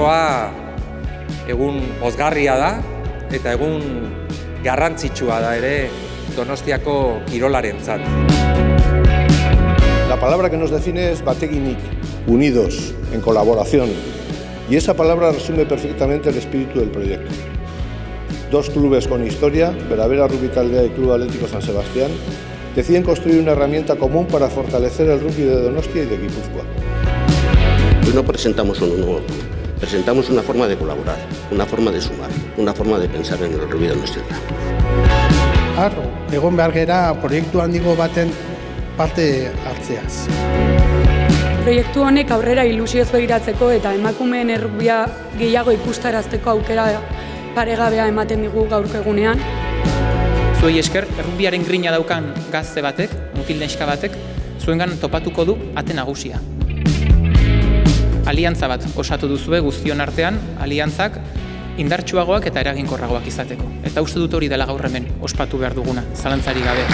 gaurkoa egun pozgarria da eta egun garrantzitsua da ere Donostiako kirolarentzat. La palabra que nos define es bateginik, unidos, en colaboración. Y esa palabra resume perfectamente el espíritu del proyecto. Dos clubes con historia, Bera Rugby Taldea y Club Atlético San Sebastián, deciden construir una herramienta común para fortalecer el rugby de Donostia y de Guipúzcoa. Hoy no presentamos un nuevo club, presentamos una forma de colaborar, una forma de sumar, una forma de pensar en el rugby donostiarra. Arro, egon behar gera proiektu handigo baten parte hartzeaz. Proiektu honek aurrera ilusioz begiratzeko eta emakumeen errugbia gehiago ikustarazteko aukera paregabea ematen digu gaurko egunean. Zuei esker, errugbiaren grina daukan gazte batek, mutil neska batek, zuengan topatuko du ate nagusia. Aliantza bat osatu duzue guztion artean, aliantzak indartsuagoak eta eraginkorragoak izateko. Eta uste dut hori dela gaur hemen ospatu behar duguna, zalantzarik gabe.